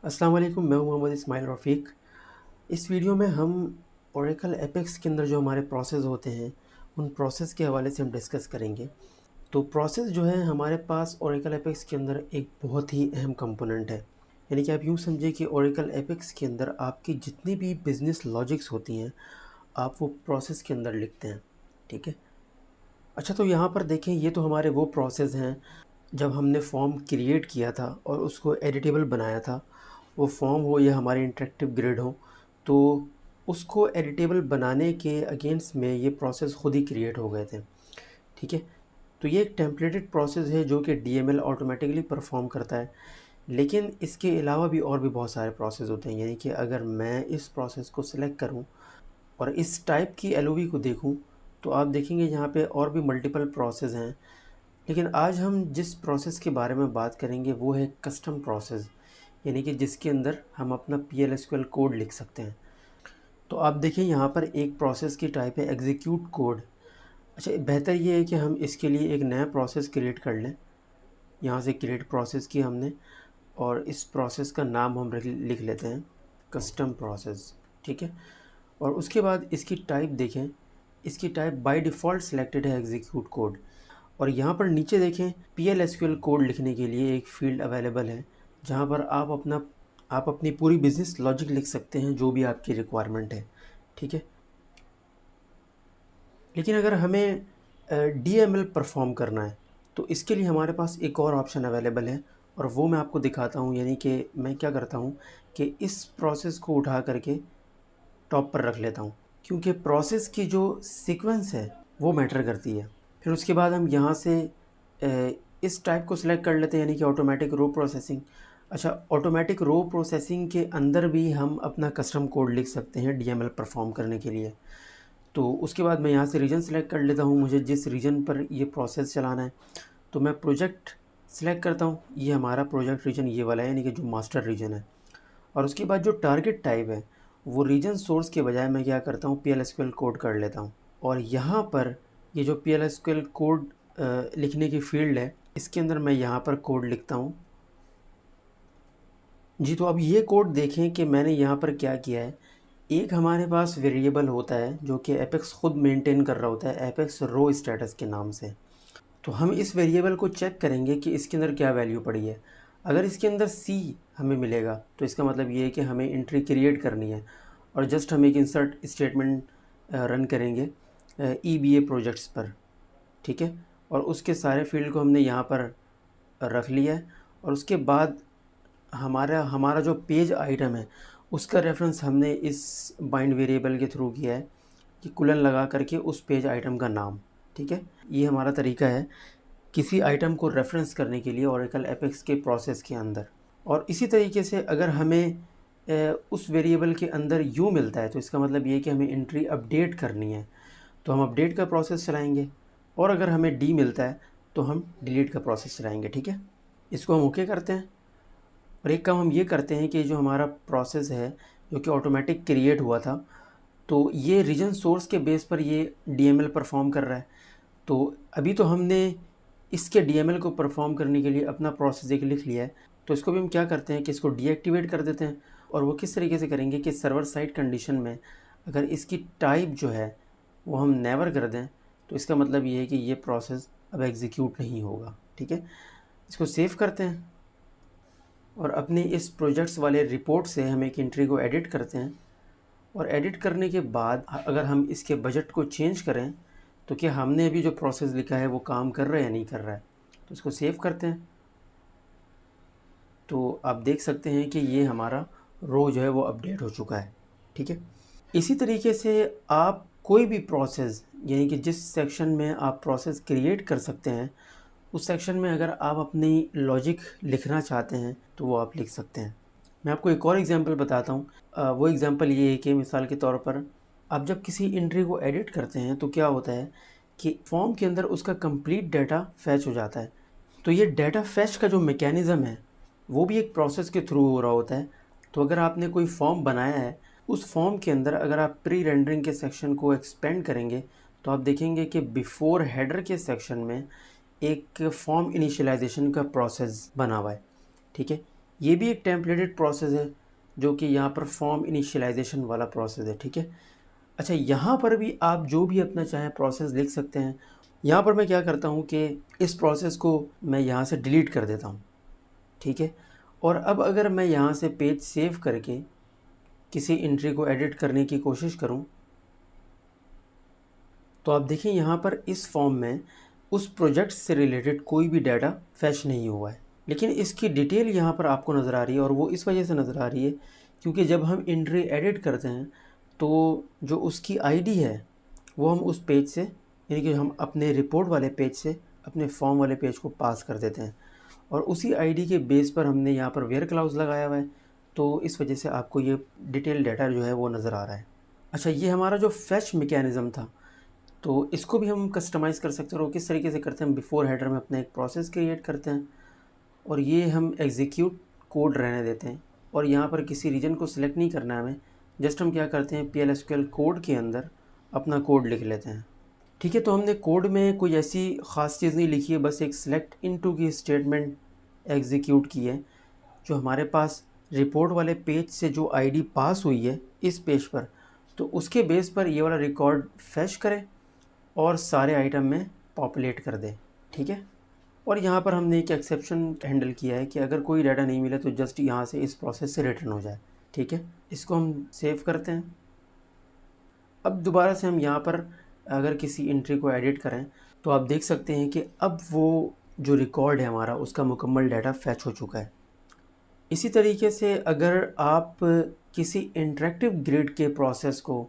अस्सलाम वालेकुम, मैं हूं मोहम्मद इस्माइल रफ़ीक। इस वीडियो में हम ओरेकल एपेक्स के अंदर जो हमारे प्रोसेस होते हैं, उन प्रोसेस के हवाले से हम डिस्कस करेंगे। तो प्रोसेस जो है हमारे पास ओरेकल एपेक्स के अंदर एक बहुत ही अहम कंपोनेंट है। यानी कि आप यूँ समझिए कि ओरेकल एपेक्स के अंदर आपकी जितनी भी बिज़नेस लॉजिक्स होती हैं, आप वो प्रोसेस के अंदर लिखते हैं, ठीक है? अच्छा, तो यहाँ पर देखें, ये तो हमारे वो प्रोसेस हैं जब हमने फॉर्म क्रिएट किया था और उसको एडिटेबल बनाया था। वो फॉर्म हो या हमारे इंटरेक्टिव ग्रिड हो, तो उसको एडिटेबल बनाने के अगेंस्ट में ये प्रोसेस खुद ही क्रिएट हो गए थे, ठीक है? तो ये एक टेम्पलेटेड प्रोसेस है जो कि डीएमएल ऑटोमेटिकली परफॉर्म करता है। लेकिन इसके अलावा भी और भी बहुत सारे प्रोसेस होते हैं। यानी कि अगर मैं इस प्रोसेस को सिलेक्ट करूं और इस टाइप की एलओवी को देखूं, तो आप देखेंगे यहाँ पे और भी मल्टीपल प्रोसेस हैं। लेकिन आज हम जिस प्रोसेस के बारे में बात करेंगे वो है कस्टम प्रोसेस। यानी कि जिसके अंदर हम अपना PL/SQL कोड लिख सकते हैं। तो आप देखिए, यहाँ पर एक प्रोसेस की टाइप है एग्जीक्यूट कोड। अच्छा, बेहतर ये है कि हम इसके लिए एक नया प्रोसेस क्रिएट कर लें। यहाँ से क्रिएट प्रोसेस की हमने, और इस प्रोसेस का नाम हम लिख लेते हैं कस्टम प्रोसेस, ठीक है? और उसके बाद इसकी टाइप देखें, इसकी टाइप बाय डिफ़ॉल्ट सिलेक्टेड है एग्जीक्यूट कोड। और यहाँ पर नीचे देखें, PL/SQL कोड लिखने के लिए एक फ़ील्ड अवेलेबल है, जहाँ पर आप अपनी पूरी बिज़नेस लॉजिक लिख सकते हैं, जो भी आपकी रिक्वायरमेंट है, ठीक है? लेकिन अगर हमें DML परफ़ॉर्म करना है, तो इसके लिए हमारे पास एक और ऑप्शन अवेलेबल है, और वो मैं आपको दिखाता हूँ। यानी कि मैं क्या करता हूँ कि इस प्रोसेस को उठा करके टॉप पर रख लेता हूँ, क्योंकि प्रोसेस की जो सीक्वेंस है वो मैटर करती है। फिर उसके बाद हम यहाँ से अ, इस टाइप को सिलेक्ट कर लेते हैं, यानी कि ऑटोमेटिक रो प्रोसेसिंग। अच्छा, ऑटोमेटिक रो प्रोसेसिंग के अंदर भी हम अपना कस्टम कोड लिख सकते हैं डीएमएल परफॉर्म करने के लिए। तो उसके बाद मैं यहाँ से रीजन सेलेक्ट कर लेता हूँ, मुझे जिस रीजन पर ये प्रोसेस चलाना है। तो मैं प्रोजेक्ट सेलेक्ट करता हूँ, ये हमारा प्रोजेक्ट रीजन ये वाला है, यानी कि जो मास्टर रीजन है। और उसके बाद जो टारगेट टाइप है, वो रीजन सोर्स के बजाय मैं क्या करता हूँ, PL/SQL कोड कर लेता हूँ। और यहाँ पर ये जो PL/SQL कोड लिखने की फ़ील्ड है, इसके अंदर मैं यहाँ पर कोड लिखता हूँ। जी, तो अब ये कोड देखें कि मैंने यहाँ पर क्या किया है। एक हमारे पास वेरिएबल होता है जो कि एपेक्स खुद मेंटेन कर रहा होता है, एपेक्स रो स्टेटस के नाम से। तो हम इस वेरिएबल को चेक करेंगे कि इसके अंदर क्या वैल्यू पड़ी है। अगर इसके अंदर C हमें मिलेगा, तो इसका मतलब ये है कि हमें एंट्री क्रिएट करनी है, और जस्ट हम एक इंसर्ट स्टेटमेंट रन करेंगे EBA प्रोजेक्ट्स पर, ठीक है? और उसके सारे फील्ड को हमने यहाँ पर रख लिया है। और उसके बाद हमारा हमारा जो पेज आइटम है, उसका रेफरेंस हमने इस बाइंड वेरिएबल के थ्रू किया है, कि कुलन लगा करके उस पेज आइटम का नाम, ठीक है? ये हमारा तरीका है किसी आइटम को रेफरेंस करने के लिए ओरेकल एपेक्स के प्रोसेस के अंदर। और इसी तरीके से अगर हमें उस वेरिएबल के अंदर यू मिलता है, तो इसका मतलब ये है कि हमें एंट्री अपडेट करनी है, तो हम अपडेट का प्रोसेस चलाएंगे। और अगर हमें डी मिलता है, तो हम डिलीट का प्रोसेस चलाएंगे, ठीक है? इसको हम ओके करते हैं। और एक काम हम ये करते हैं कि जो हमारा प्रोसेस है, जो कि ऑटोमेटिक क्रिएट हुआ था, तो ये रीजन सोर्स के बेस पर ये डीएमएल परफॉर्म कर रहा है। तो अभी तो हमने इसके डीएमएल को परफॉर्म करने के लिए अपना प्रोसेस एक लिख लिया है। तो इसको भी हम क्या करते हैं कि इसको डीएक्टिवेट कर देते हैं। और वो किस तरीके से करेंगे कि सर्वर साइड कंडीशन में अगर इसकी टाइप जो है वो हम नेवर कर दें, तो इसका मतलब ये है कि ये प्रोसेस अब एग्जीक्यूट नहीं होगा, ठीक है? इसको सेव करते हैं, और अपने इस प्रोजेक्ट्स वाले रिपोर्ट से हम एक एंट्री को एडिट करते हैं। और एडिट करने के बाद अगर हम इसके बजट को चेंज करें, तो क्या हमने अभी जो प्रोसेस लिखा है वो काम कर रहा है या नहीं कर रहा है। तो इसको सेव करते हैं। तो आप देख सकते हैं कि ये हमारा रो जो है वो अपडेट हो चुका है, ठीक है? इसी तरीके से आप कोई भी प्रोसेस, यानी कि जिस सेक्शन में आप प्रोसेस क्रिएट कर सकते हैं, उस सेक्शन में अगर आप अपनी लॉजिक लिखना चाहते हैं, तो वो आप लिख सकते हैं। मैं आपको एक और एग्जांपल बताता हूँ। वो एग्जांपल ये है कि मिसाल के तौर पर आप जब किसी एंट्री को एडिट करते हैं, तो क्या होता है कि फॉर्म के अंदर उसका कंप्लीट डाटा फैच हो जाता है। तो ये डाटा फैच का जो मैकेनिज़्म है, वो भी एक प्रोसेस के थ्रू हो रहा होता है। तो अगर आपने कोई फॉर्म बनाया है, उस फॉर्म के अंदर अगर आप प्री रेंडरिंग के सेक्शन को एक्सपेंड करेंगे, तो आप देखेंगे कि बिफोर हेडर के सेक्शन में एक फॉर्म इनिशियलाइजेशन का प्रोसेस बना हुआ है, ठीक है? ये भी एक टेम्पलेटेड प्रोसेस है जो कि यहाँ पर फॉर्म इनिशियलाइजेशन वाला प्रोसेस है, ठीक है। अच्छा, यहाँ पर भी आप जो भी अपना चाहें प्रोसेस लिख सकते हैं। यहाँ पर मैं क्या करता हूँ कि इस प्रोसेस को मैं यहाँ से डिलीट कर देता हूँ, ठीक है। और अब अगर मैं यहाँ से पेज सेव करके किसी एंट्री को एडिट करने की कोशिश करूँ, तो आप देखिए यहाँ पर इस फॉर्म में उस प्रोजेक्ट से रिलेटेड कोई भी डाटा फैच नहीं हुआ है, लेकिन इसकी डिटेल यहाँ पर आपको नज़र आ रही है। और वो इस वजह से नज़र आ रही है क्योंकि जब हम एंट्री एडिट करते हैं तो जो उसकी आईडी है वो हम उस पेज से, यानी कि हम अपने रिपोर्ट वाले पेज से अपने फॉर्म वाले पेज को पास कर देते हैं, और उसी आईडी के बेस पर हमने यहाँ पर वेयर क्लाउज लगाया हुआ है, तो इस वजह से आपको ये डिटेल डाटा जो है वो नज़र आ रहा है। अच्छा, ये हमारा जो फैच मैकेनिज़्म था, तो इसको भी हम कस्टमाइज़ कर सकते हैं। और किस तरीके से करते हैं, हम बिफोर हेडर में अपना एक प्रोसेस क्रिएट करते हैं और ये हम एग्जीक्यूट कोड रहने देते हैं, और यहाँ पर किसी रीजन को सिलेक्ट नहीं करना है हमें। जस्ट हम क्या करते हैं, PL/SQL कोड के अंदर अपना कोड लिख लेते हैं, ठीक है। तो हमने कोड में कोई ऐसी ख़ास चीज़ नहीं लिखी है, बस एक सिलेक्ट इनटू की स्टेटमेंट एग्जीक्यूट की है। जो हमारे पास रिपोर्ट वाले पेज से जो आईडी पास हुई है इस पेज पर, तो उसके बेस पर ये वाला रिकॉर्ड फैच करें और सारे आइटम में पॉपुलेट कर दे, ठीक है। और यहाँ पर हमने एक एक्सेप्शन हैंडल किया है कि अगर कोई डाटा नहीं मिले तो जस्ट यहाँ से इस प्रोसेस से रिटर्न हो जाए, ठीक है। इसको हम सेव करते हैं। अब दोबारा से हम यहाँ पर अगर किसी एंट्री को एडिट करें तो आप देख सकते हैं कि अब वो जो रिकॉर्ड है हमारा उसका मुकम्मल डाटा फैच हो चुका है। इसी तरीके से अगर आप किसी इंटरेक्टिव ग्रिड के प्रोसेस को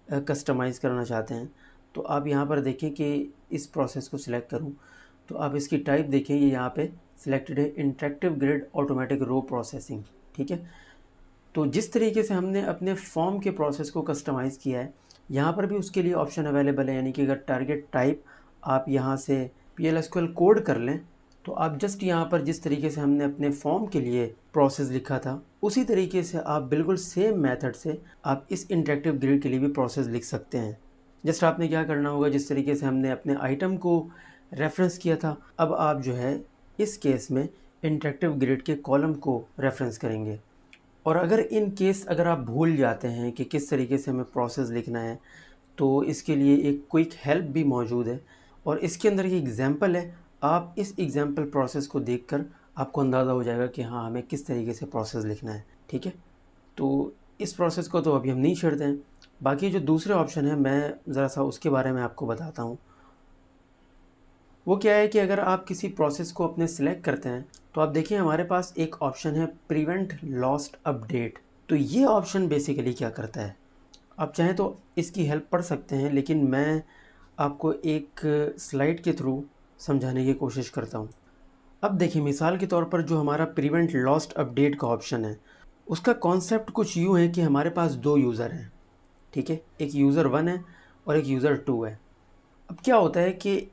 कस्टमाइज़ करना चाहते हैं तो आप यहाँ पर देखें कि इस प्रोसेस को सिलेक्ट करूँ तो आप इसकी टाइप देखें, ये यहाँ पे सिलेक्टेड है इंटरेक्टिव ग्रिड ऑटोमेटिक रो प्रोसेसिंग, ठीक है। तो जिस तरीके से हमने अपने फॉर्म के प्रोसेस को कस्टमाइज़ किया है, यहाँ पर भी उसके लिए ऑप्शन अवेलेबल है। यानी कि अगर टारगेट टाइप आप यहाँ से PL/SQL कोड कर लें तो आप जस्ट यहाँ पर जिस तरीके से हमने अपने फॉर्म के लिए प्रोसेस लिखा था उसी तरीके से आप बिल्कुल सेम मेथड से आप इस इंटरेक्टिव ग्रिड के लिए भी प्रोसेस लिख सकते हैं। जस्ट आपने क्या करना होगा, जिस तरीके से हमने अपने आइटम को रेफरेंस किया था, अब आप जो है इस केस में इंटरेक्टिव ग्रिड के कॉलम को रेफरेंस करेंगे। और अगर इन केस अगर आप भूल जाते हैं कि किस तरीके से हमें प्रोसेस लिखना है तो इसके लिए एक क्विक हेल्प भी मौजूद है, और इसके अंदर ये एग्जांपल है। आप इस एग्जांपल प्रोसेस को देखकर आपको अंदाज़ा हो जाएगा कि हाँ, हमें किस तरीके से प्रोसेस लिखना है, ठीक है। तो इस प्रोसेस को तो अभी हम नहीं छेड़ते हैं। बाकी जो दूसरे ऑप्शन है मैं ज़रा सा उसके बारे में आपको बताता हूँ। वो क्या है कि अगर आप किसी प्रोसेस को अपने सिलेक्ट करते हैं तो आप देखिए हमारे पास एक ऑप्शन है प्रिवेंट लॉस्ट अपडेट। तो ये ऑप्शन बेसिकली क्या करता है, आप चाहें तो इसकी हेल्प पढ़ सकते हैं, लेकिन मैं आपको एक स्लाइड के थ्रू समझाने की कोशिश करता हूँ। अब देखिए, मिसाल के तौर पर जो हमारा प्रिवेंट लॉस्ट अपडेट का ऑप्शन है उसका कॉन्सेप्ट कुछ यूँ है कि हमारे पास दो यूज़र हैं, ठीक है। एक यूज़र 1 है और एक यूज़र 2 है। अब क्या होता है कि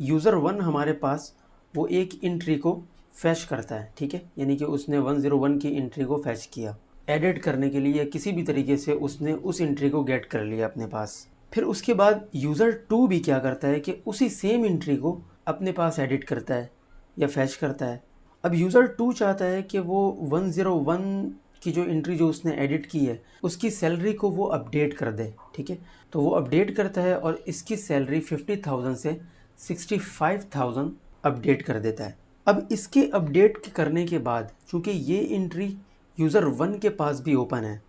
यूज़र 1 हमारे पास वो एक एंट्री को फैच करता है, ठीक है। यानी कि उसने 101 की एंट्री को फैच किया एडिट करने के लिए, या किसी भी तरीके से उसने उस एंट्री को गेट कर लिया अपने पास। फिर उसके बाद यूज़र 2 भी क्या करता है कि उसी सेम एंट्री को अपने पास एडिट करता है या फैच करता है। अब यूज़र 2 चाहता है कि वो 101 की जो एंट्री जो उसने एडिट की है उसकी सैलरी को वो अपडेट कर दे, ठीक है। तो वो अपडेट करता है और इसकी सैलरी 50,000 से 65,000 अपडेट कर देता है। अब इसके अपडेट करने के बाद चूँकि ये एंट्री यूज़र 1 के पास भी ओपन है,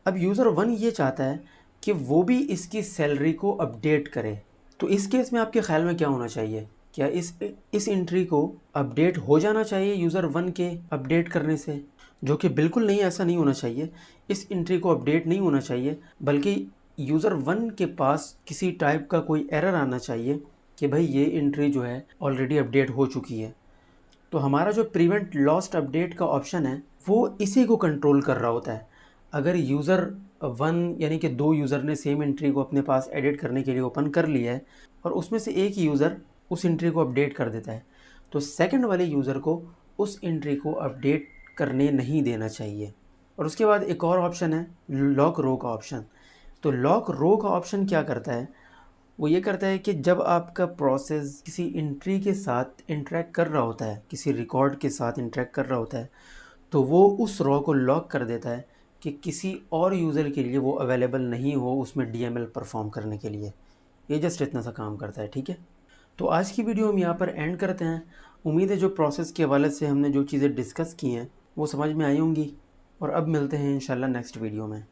अब यूज़र 1 ये चाहता है कि वो भी इसकी सैलरी को अपडेट करे। तो इस केस में आपके ख़्याल में क्या होना चाहिए, क्या इस एंट्री को अपडेट हो जाना चाहिए यूज़र 1 के अपडेट करने से? जो कि बिल्कुल नहीं, ऐसा नहीं होना चाहिए। इस एंट्री को अपडेट नहीं होना चाहिए, बल्कि यूज़र 1 के पास किसी टाइप का कोई एरर आना चाहिए कि भाई ये एंट्री जो है ऑलरेडी अपडेट हो चुकी है। तो हमारा जो प्रिवेंट लॉस्ट अपडेट का ऑप्शन है वो इसी को कंट्रोल कर रहा होता है। अगर यूज़र 1 यानी कि दो यूज़र ने सेम एंट्री को अपने पास एडिट करने के लिए ओपन कर लिया है और उसमें से एक यूज़र उस एंट्री को अपडेट कर देता है, तो सेकंड वाले यूज़र को उस एंट्री को अपडेट करने नहीं देना चाहिए। और उसके बाद एक और ऑप्शन है लॉक रो का ऑप्शन। तो लॉक रो का ऑप्शन क्या करता है, वो ये करता है कि जब आपका प्रोसेस किसी एंट्री के साथ इंटरेक्ट कर रहा होता है, किसी रिकॉर्ड के साथ इंटरेक्ट कर रहा होता है, तो वो उस रॉ को लॉक कर देता है कि किसी और यूज़र के लिए वो अवेलेबल नहीं हो उसमें डीएमएल परफॉर्म करने के लिए। ये जस्ट इतना सा काम करता है, ठीक है। तो आज की वीडियो हम यहाँ पर एंड करते हैं। उम्मीद है जो प्रोसेस के हवाले से हमने जो चीज़ें डिस्कस की हैं वो समझ में आई होंगी, और अब मिलते हैं इंशाल्लाह नेक्स्ट वीडियो में।